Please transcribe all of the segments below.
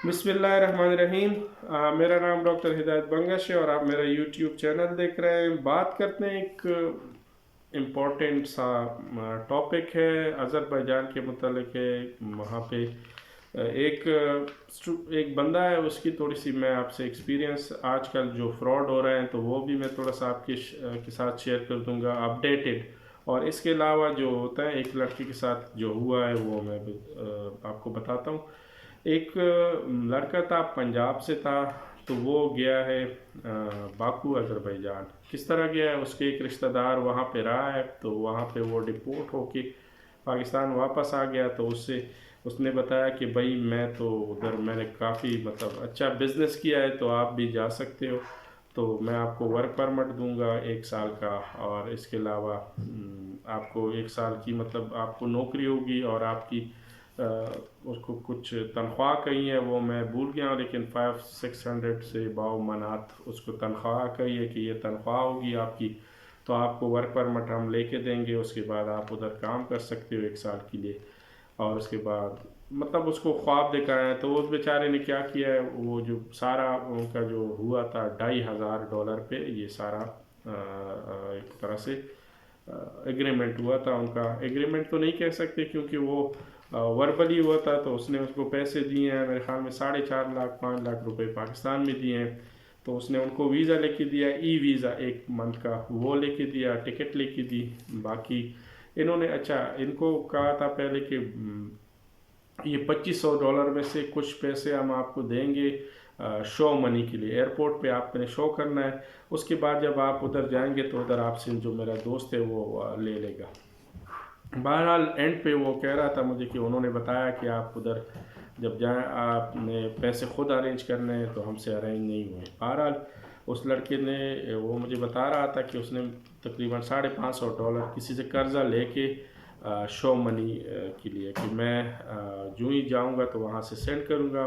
बिस्मिल्लाहिर्रहमानिर्रहीम। मेरा नाम डॉक्टर हिदायत बंगश है और आप मेरा यूट्यूब चैनल देख रहे हैं। बात करते हैं, एक इम्पोर्टेंट सा टॉपिक है, अज़रबैजान के मुतालिक है। वहाँ पे एक बंदा है, उसकी थोड़ी सी मैं आपसे एक्सपीरियंस, आजकल जो फ्रॉड हो रहे हैं तो वो भी मैं थोड़ा सा के साथ शेयर कर दूंगा अपडेटेड। और इसके अलावा जो होता है, एक लड़के के साथ जो हुआ है वो मैं आपको बताता हूँ। एक लड़का था, पंजाब से था, तो वो गया है बाकू अज़रबैजान। किस तरह गया है, उसके एक रिश्तेदार वहाँ पे रहा है, तो वहाँ पे वो डिपोर्ट होके पाकिस्तान वापस आ गया। तो उसने बताया कि भाई मैं तो उधर मैंने काफ़ी मतलब अच्छा बिज़नेस किया है, तो आप भी जा सकते हो, तो मैं आपको वर्क परमिट दूंगा 1 साल का। और इसके अलावा आपको 1 साल की मतलब आपको नौकरी होगी, और आपकी उसको कुछ तनख्वाह कही है, वो मैं भूल गया हूँ, लेकिन 500-600 से 52 मनात उसको तनख्वाह कही है कि ये तनख्वाह होगी आपकी। तो आपको वर्क परमिट हम लेके देंगे, उसके बाद आप उधर काम कर सकते हो 1 साल के लिए। और उसके बाद मतलब उसको ख्वाब दिखाया है। तो उस बेचारे ने क्या किया है, वो जो सारा उनका जो हुआ था $2,500 पे, ये सारा एक तरह से एग्रीमेंट हुआ था। उनका एग्रीमेंट तो नहीं कह सकते, क्योंकि वो वर्बली हुआ था। तो उसने उसको पैसे दिए हैं, मेरे ख्याल में 4.5 लाख 5 लाख रुपए पाकिस्तान में दिए हैं। तो उसने उनको वीज़ा लेके दिया, ई वीज़ा 1 मंथ का वो लेके दिया, टिकट लेके दी। बाकी इन्होंने अच्छा इनको कहा था पहले कि ये $2,500 में से कुछ पैसे हम आपको देंगे शो मनी के लिए, एयरपोर्ट पे आपने शो करना है। उसके बाद जब आप उधर जाएंगे तो उधर आपसे जो मेरा दोस्त है वो ले लेगा। बहरहाल एंड पे वो कह रहा था मुझे कि उन्होंने बताया कि आप उधर जब जाएं आपने पैसे खुद अरेंज करने हैं, तो हमसे अरेंज नहीं हुए। बहरहाल उस लड़के ने वो मुझे बता रहा था कि उसने तकरीबन $550 किसी से कर्ज़ा लेके शो मनी के लिए कि मैं जो ही जाऊंगा तो वहाँ से सेंड करूंगा।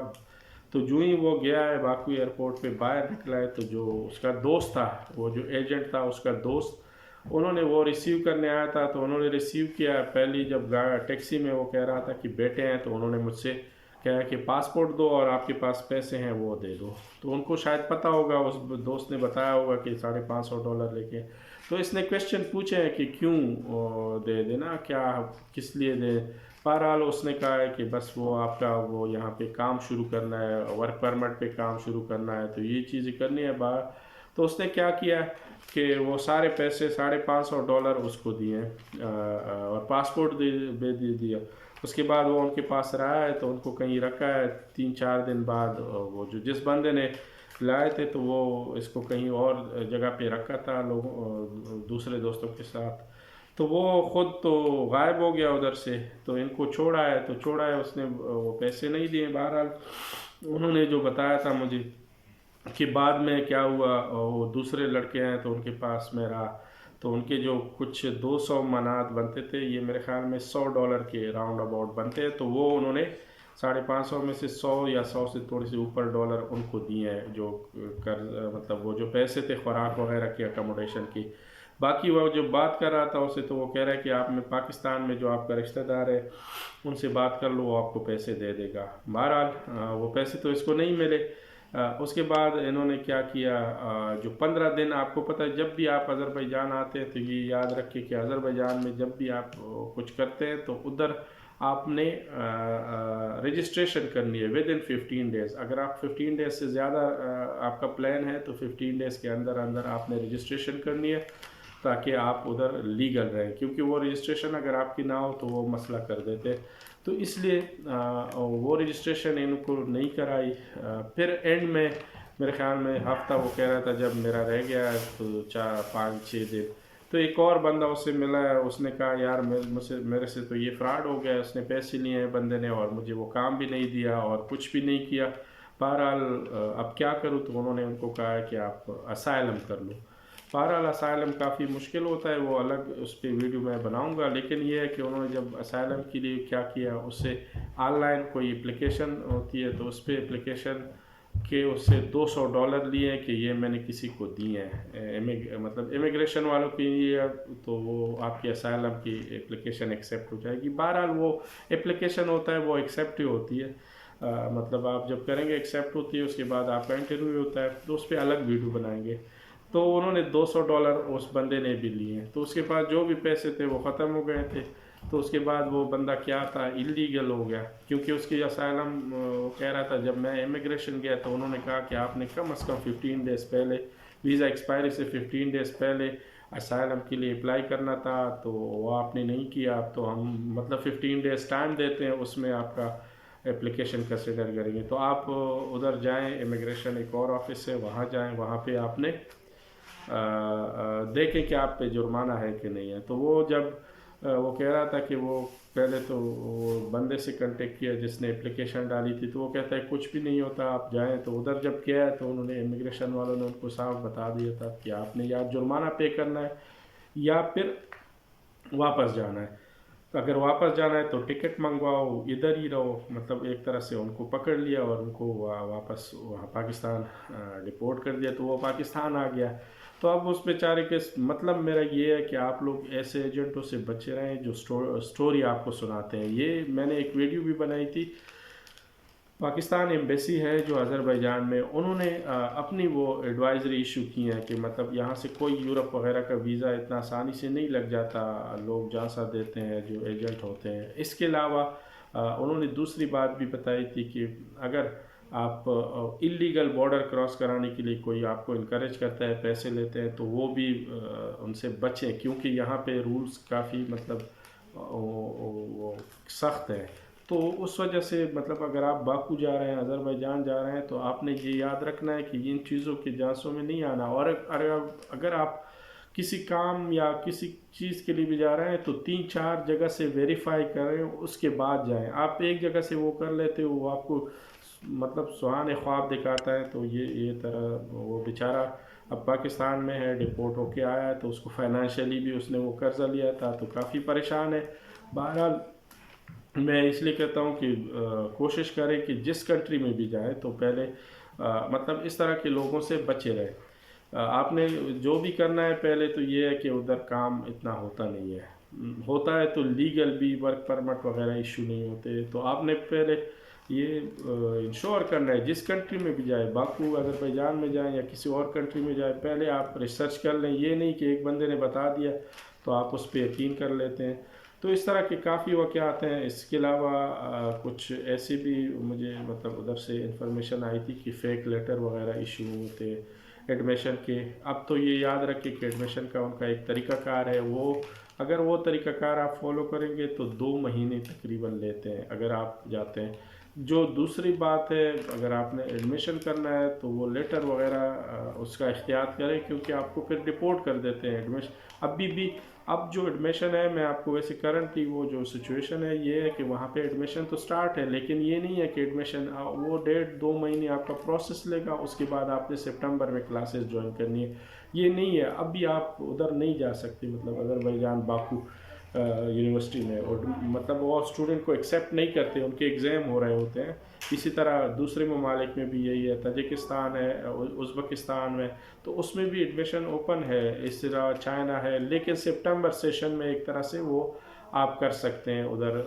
तो जो ही वो गया है बाकू एयरपोर्ट पे बाहर निकला है, तो जो उसका दोस्त था, वो जो एजेंट था उसका दोस्त, उन्होंने वो रिसीव करने आया था। तो उन्होंने रिसीव किया, पहली जब टैक्सी में वो कह रहा था कि बेटे हैं, तो उन्होंने मुझसे कहा कि पासपोर्ट दो और आपके पास पैसे हैं वो दे दो। तो उनको शायद पता होगा, उस दोस्त ने बताया होगा कि $550 लेके। तो इसने क्वेश्चन पूछे हैं कि क्यों दे देना, क्या किस लिए दे। बहरहाल उसने कहा है कि बस वो आपका वो यहाँ पे काम शुरू करना है, वर्क परमिट पे काम शुरू करना है, तो ये चीज़ें करनी है बाहर। तो उसने क्या किया कि वो सारे पैसे $550 उसको दिए और पासपोर्ट दे दिया। उसके बाद वो उनके पास रहा है, तो उनको कहीं रखा है। 3-4 दिन बाद वो जो जिस बंदे ने लाए थे, तो वो इसको कहीं और जगह पे रखा था लोगों दूसरे दोस्तों के साथ। तो वो खुद तो गायब हो गया उधर से। तो इनको छोड़ा है, तो छोड़ा है उसने, वो पैसे नहीं दिए। बहरहाल उन्होंने जो बताया था मुझे कि बाद में क्या हुआ, वो दूसरे लड़के हैं तो उनके पास में रहा। तो उनके जो कुछ 200 मनात बनते थे, ये मेरे ख्याल में $100 के राउंड अबाउट बनते हैं, तो वो उन्होंने 550 में से 100 या 100 से थोड़ी सी ऊपर डॉलर उनको दिए हैं, जो कर मतलब वो जो पैसे थे खुराक वगैरह की, अकोमोडेशन की। बाकी वो जो बात कर रहा था उससे, तो वो कह रहा है कि आप में पाकिस्तान में जो आपका रिश्तेदार है उनसे बात कर लो, वो आपको पैसे दे देगा। बहरहाल वो पैसे तो इसको नहीं मिले। उसके बाद इन्होंने क्या किया, जो 15 दिन, आपको पता है जब भी आप अज़रबैजान आते हैं तो ये याद रखिए कि अज़रबैजान में जब भी आप कुछ करते हैं तो उधर आपने रजिस्ट्रेशन करनी है विद इन 15 डेज़। अगर आप 15 डेज़ से ज़्यादा आपका प्लान है, तो 15 डेज़ के अंदर अंदर आपने रजिस्ट्रेशन करनी है, ताकि आप उधर लीगल रहें। क्योंकि वो रजिस्ट्रेशन अगर आपकी ना हो तो वो मसला कर देते। तो इसलिए वो रजिस्ट्रेशन इनको नहीं कराई। फिर एंड में मेरे ख्याल में हफ्ता वो कह रहा था जब मेरा रह गया है, तो 4-5-6 दिन, तो एक और बंदा उससे मिला है। उसने कहा यार मेरे से तो ये फ्रॉड हो गया है, उसने पैसे लिए हैं बंदे ने, और मुझे वो काम भी नहीं दिया और कुछ भी नहीं किया। बहरहाल अब क्या करूँ, तो उन्होंने उनको कहा है कि आप असाइलम कर लो। बहरहाल असाइलम काफ़ी मुश्किल होता है, वो अलग उस पर वीडियो मैं बनाऊंगा। लेकिन ये है कि उन्होंने जब असाइलम के लिए क्या किया, उससे ऑनलाइन कोई एप्लीकेशन होती है, तो उस पर एप्लीकेशन के उससे $200 लिए कि ये मैंने किसी को दिए हैं, मतलब इमिग्रेशन वालों के लिए, तो वो आपकी असाइलम की एप्लीकेशन एक्सेप्ट हो जाएगी। बहरहाल वो एप्लीकेशन होता है वो एक्सेप्ट ही होती है। مطلب آپ جب کریں گے ایکسیپٹ ہوتی ہے، اس کے بعد آپ کا انٹرویو ہوتا ہے، تو اس پہ الگ ویڈیو بنائیں گے. تو انہوں نے $200 اس بندے نے بھی لیے. تو اس کے پاس جو بھی پیسے تھے وہ ختم ہو گئے تھے. تو اس کے بعد وہ بندہ کیا تھا، اللیگل ہو گیا، کیونکہ اس کی اسائلم کہہ رہا تھا. جب میں امیگریشن گیا تو انہوں نے کہا کہ آپ نے کم از کم 15 ڈیز پہلے، ویزا ایکسپائری سے 15 ڈیز پہلے اسائلم کے لیے اپلائی کرنا تھا. تو وہ آپ نے نہیں کیا، تو ہم مطلب 15 ڈیز ٹائم دیتے ہیں، اس میں آپ کا اپلیکیشن کنسیڈر کریں گے. تو آپ ادھر جائیں، امیگریشن ایک اور آفس ہے، وہاں جائیں، وہاں پہ آپ نے دیکھیں کہ آپ پہ جرمانہ ہے کہ نہیں ہے. تو وہ جب وہ کہہ رہا تھا کہ وہ پہلے تو وہ بندے سے کنٹیکٹ کیا جس نے اپلیکیشن ڈالی تھی، تو وہ کہتا ہے کچھ بھی نہیں ہوتا، آپ جائیں. تو ادھر جب کیا ہے تو انہوں نے امیگریشن والوں نے ان کو صاف بتا دیا تھا کہ آپ نے یا جرمانہ پے کرنا ہے یا پھر واپس جانا ہے. اگر واپس جانا ہے تو ٹکٹ منگواؤ، ادھر ہی رہو. مطلب ایک طرح سے ان کو پکڑ لیا اور ان کو واپس وہاں پاکستان ڈپورٹ کر دیا. تو وہ پاکستان آ گیا. تو اب اس بیچارے کے مطلب میرا یہ ہے کہ آپ لوگ ایسے ایجنٹوں سے بچے رہیں جو سٹوری آپ کو سناتے ہیں. یہ میں نے ایک ویڈیو بھی بنائی تھی. پاکستان ایمبیسی ہے جو آذربائیجان میں، انہوں نے اپنی وہ ایڈوائزری ایشو کی ہیں کہ مطلب یہاں سے کوئی یورپ وغیرہ کا ویزا اتنا آسانی سے نہیں لگ جاتا، لوگ جانسا دیتے ہیں جو ایجنٹ ہوتے ہیں. اس کے علاوہ انہوں نے دوسری بات بھی بتائی تھی کہ اگر آپ اللیگل بارڈر کراس کرانے کے لیے کوئی آپ کو انکریج کرتا ہے، پیسے لیتے ہیں، تو وہ بھی ان سے بچیں، کیونکہ یہاں پہ رولز کافی مطلب وہ سخت ہیں. تو اس وجہ سے مطلب اگر آپ باکو جا رہے ہیں، آذربائیجان جا رہے ہیں، تو آپ نے یہ یاد رکھنا ہے کہ ان چیزوں کے جانسوں میں نہیں آنا. اور اگر آپ کسی کام یا کسی چیز کے لیے بھی جا رہے ہیں تو 3-4 جگہ سے ویریفائی کریں، اس کے بعد جائیں. آپ ایک جگہ سے وہ کر لیتے ہو، وہ آپ کو مطلب سہانے خواب دکھاتا ہے. تو یہ طرح وہ بیچارہ اب پاکستان میں ہے، ڈپورٹ ہو کے آیا ہے، تو اس کو فائنینشلی بھی اس نے وہ قرضہ لیا تھا، تو کافی پریشان ہے. بہرحال میں اس لیے کہتا ہوں کہ کوشش کریں کہ جس کنٹری میں بھی جائیں تو پہلے مطلب اس طرح کے لوگوں سے بچے رہیں. آپ نے جو بھی کرنا ہے پہلے تو یہ ہے کہ ادھر کام اتنا ہوتا نہیں ہے، ہوتا ہے تو لیگل بھی ورک پرمٹ وغیرہ ایشو نہیں ہوتے. تو آپ نے پہلے یہ انشور کرنا ہے جس کنٹری میں بھی جائے، باکو آذربائیجان میں جائیں یا کسی اور کنٹری میں جائیں، پہلے آپ ریسرچ کر لیں. یہ نہیں کہ ایک بندے نے بتا دیا تو آپ اس پہ یقین کر لیتے ہیں. تو اس طرح کے کافی واقعات ہیں. اس کے علاوہ کچھ ایسے بھی مجھے مطلب ادھر سے انفارمیشن آئی تھی کہ فیک لیٹر وغیرہ ایشو ہوتے ایڈمیشن کے. اب تو یہ یاد رکھیں کہ ایڈمیشن کا ان کا ایک طریقہ کار ہے، وہ اگر وہ طریقہ کار آپ فالو کریں گے تو 2 مہینے تقریباً لیتے ہیں اگر آپ جاتے ہیں. جو دوسری بات ہے، اگر آپ نے ایڈمیشن کرنا ہے تو وہ لیٹر وغیرہ اس کا احتیاط کریں، کیونکہ آپ کو پھر ڈپورٹ کر دیتے ہیں. ایڈمیشن اب جو ایڈمیشن ہے، میں آپ کو ویسے کرنٹلی وہ جو سچویشن ہے یہ ہے کہ وہاں پہ ایڈمیشن تو سٹارٹ ہے، لیکن یہ نہیں ہے کہ ایڈمیشن وہ 1.5-2 مہینے آپ کا پروسیس لے گا، اس کے بعد آپ نے سپٹمبر میں کلاسز جوائن کرنی ہے. یہ نہیں ہے، ابھی آپ ادھر نہیں جا سکتے مطلب آذربائیجان باکو یونیورسٹی میں، اور مطلب وہ اسٹوڈنٹ کو ایکسیپٹ نہیں کرتے، ان کے ایگزام ہو رہے ہوتے ہیں. اسی طرح دوسرے ممالک میں بھی یہی ہے، تاجکستان ہے، ازبکستان میں، تو اس میں بھی ایڈمیشن اوپن ہے. اس طرح چائنا ہے، لیکن سپٹمبر سیشن میں ایک طرح سے وہ آپ کر سکتے ہیں، ادھر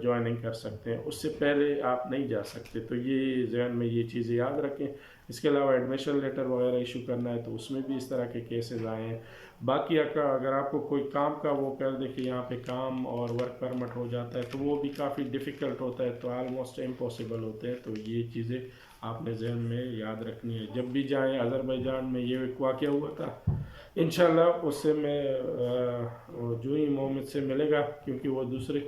جوائننگ کر سکتے ہیں، اس سے پہلے آپ نہیں جا سکتے. تو یہ ذہن میں یہ چیزیں یاد رکھیں. اس کے علاوہ ایڈمیشن لیٹر وغیرہ ایشو کرنا ہے تو اس میں بھی اس طرح کے کیسز آئے ہیں. باقی اگر آپ کو کوئی کام کا وہ کر دے کہ یہاں پہ کام اور ورک پرمٹ ہو جاتا ہے تو وہ بھی کافی ڈیفیکلٹ ہوتا ہے، تو آلموسٹ امپاسبل ہوتے ہیں. تو یہ چیزیں آپ نے ذہن میں یاد رکھنی ہے. جب بھی جائیں آذربائیجان میں، یہ ایک واقعہ ہوا تھا، انشاءاللہ اس سے میں جو ہی محمد سے ملے گا، کیونکہ وہ دوسرے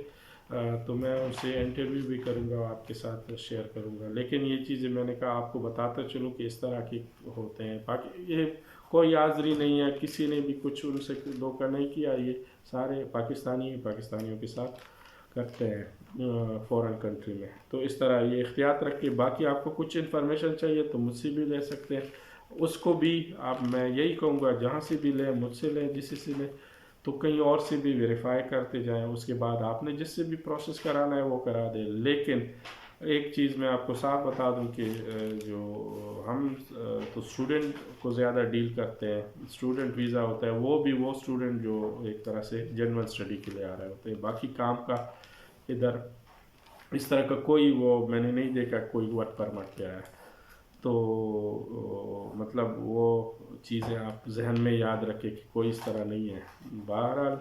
تو میں ان سے انٹرویو بھی کروں گا، آپ کے ساتھ شیئر کروں گا. لیکن یہ چیزیں میں نے کہا آپ کو بتاتا چلوں کہ اس طرح کے ہوتے ہیں. باقی یہ کوئی عذری نہیں ہے، کسی نے بھی کچھ ان سے دھوکہ نہیں کیا. یہ سارے پاکستانیوں کے ساتھ کرتے ہیں فورن کنٹری میں. تو اس طرح یہ احتیاط رکھیں. باقی آپ کو کچھ انفارمیشن چاہیے تو مجھ سے بھی لے سکتے ہیں. اس کو بھی میں یہی کہوں گا، جہاں سے بھی لیں، مجھ سے لیں، جسی سے لیں، تو کہیں اور سے بھی ویریفائی کرتے جائیں. اس کے بعد آپ نے جس سے بھی پروسیس کرانا ہے وہ کرا دیں. لیکن ایک چیز میں آپ کو صاف بتا دوں کہ جو ہم تو اسٹوڈنٹ کو زیادہ ڈیل کرتے ہیں. اسٹوڈنٹ ویزا ہوتا ہے، وہ بھی وہ اسٹوڈنٹ جو ایک طرح سے جنرل اسٹڈی کے لیے آ رہے ہوتے ہیں. باقی کام کا ادھر इस तरह का कोई वो मैंने नहीं देखा कोई वर्क परमिट पे आया। तो मतलब वो चीज़ें आप जहन में याद रखें कि कोई इस तरह नहीं है। बहरहाल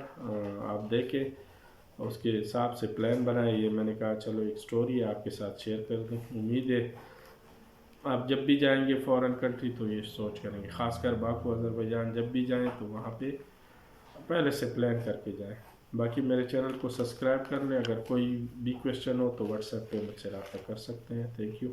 आप देखें उसके हिसाब से प्लान बनाए। ये मैंने कहा चलो एक स्टोरी आपके साथ शेयर कर दूँ। उम्मीद है आप जब भी जाएंगे फॉरेन कंट्री तो ये सोच करेंगे, ख़ासकर बाकू अज़रबैजान जब भी जाएं तो वहाँ पे पहले से प्लान करके जाएं। बाकी मेरे चैनल को सब्सक्राइब कर लें। अगर कोई भी क्वेश्चन हो तो व्हाट्सएप पे मुझसे रब्ता कर सकते हैं। Thank you.